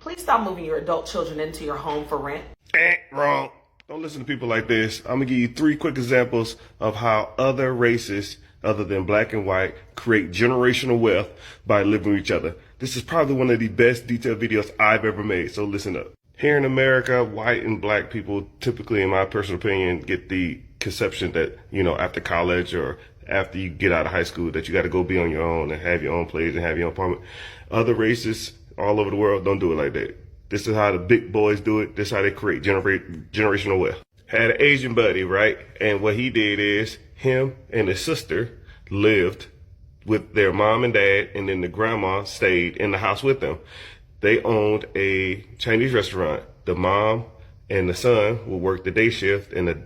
Please stop moving your adult children into your home for rent. Wrong. Don't listen to people like this. I'm gonna give you 3 quick examples of how other races, other than black and white, create generational wealth by living with each other. This is probably one of the best detailed videos I've ever made, so listen up. Here in America, white and black people typically, in my personal opinion, get the conception that, after college or after you get out of high school, that you got to go be on your own and have your own place and have your own apartment. Other races all over the world don't do it like that. This is how the big boys do it. This is how they create generational wealth. Had an Asian buddy, right? And what he did is him and his sister lived with their mom and dad, and then the grandma stayed in the house with them. They owned a Chinese restaurant. The mom and the son would work the day shift, and the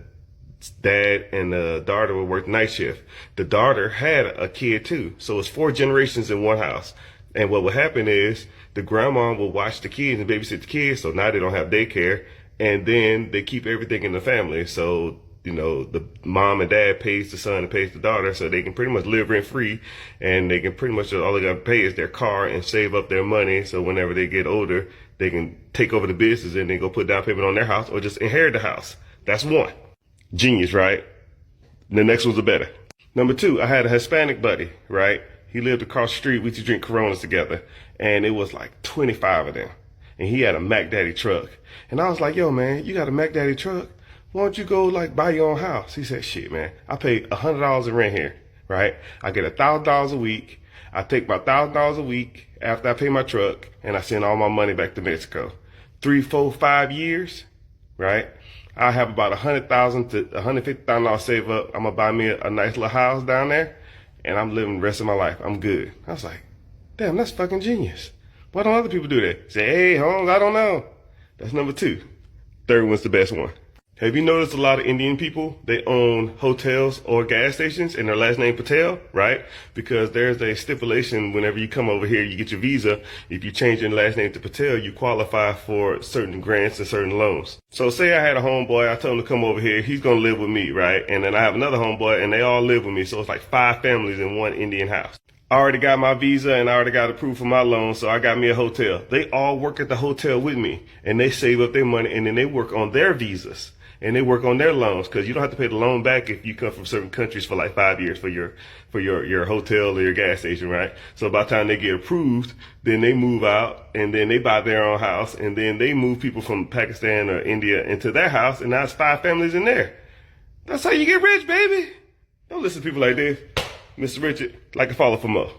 dad and the daughter would work the night shift. The daughter had a kid too. So it's 4 generations in one house. And what would happen is the grandma will watch the kids and babysit the kids. So now they don't have daycare, and then they keep everything in the family. So, the mom and dad pays the son and pays the daughter, so they can pretty much live rent free, and they can pretty much, all they got to pay is their car and save up their money. So whenever they get older, they can take over the business and then go put down payment on their house or just inherit the house. That's one. Genius, right? The next one's a better. Number 2, I had a Hispanic buddy, right? He lived across the street. We used to drink Coronas together, and it was like 25 of them. And he had a Mac Daddy truck. And I was like, yo, man, you got a Mac Daddy truck? Why don't you go buy your own house? He said, shit, man, I pay $100 in rent here, right? I get $1,000 a week. I take my $1,000 a week after I pay my truck, and I send all my money back to Mexico. 3, 4, 5 years, right? I have about $100,000 to $150,000 save up. I'm gonna buy me a nice little house down there, and I'm living the rest of my life. I'm good. I was like, damn, that's fucking genius. Why don't other people do that? Say, hey, Holmes, I don't know. That's number 2. Third one's the best one. Have you noticed a lot of Indian people, they own hotels or gas stations and their last name Patel, right? Because there's a stipulation whenever you come over here, you get your visa. If you change your last name to Patel, you qualify for certain grants and certain loans. So say I had a homeboy, I told him to come over here, he's going to live with me, right? And then I have another homeboy and they all live with me. So it's like 5 families in one Indian house. I already got my visa and I already got approved for my loan, so I got me a hotel. They all work at the hotel with me, and they save up their money, and then they work on their visas and they work on their loans, because you don't have to pay the loan back if you come from certain countries for like 5 years for your hotel or your gas station, right? So by the time they get approved, then they move out and then they buy their own house, and then they move people from Pakistan or India into their house, and now it's 5 families in there. That's how you get rich, baby. Don't listen to people like this. Mr. Richard, like and follow for more.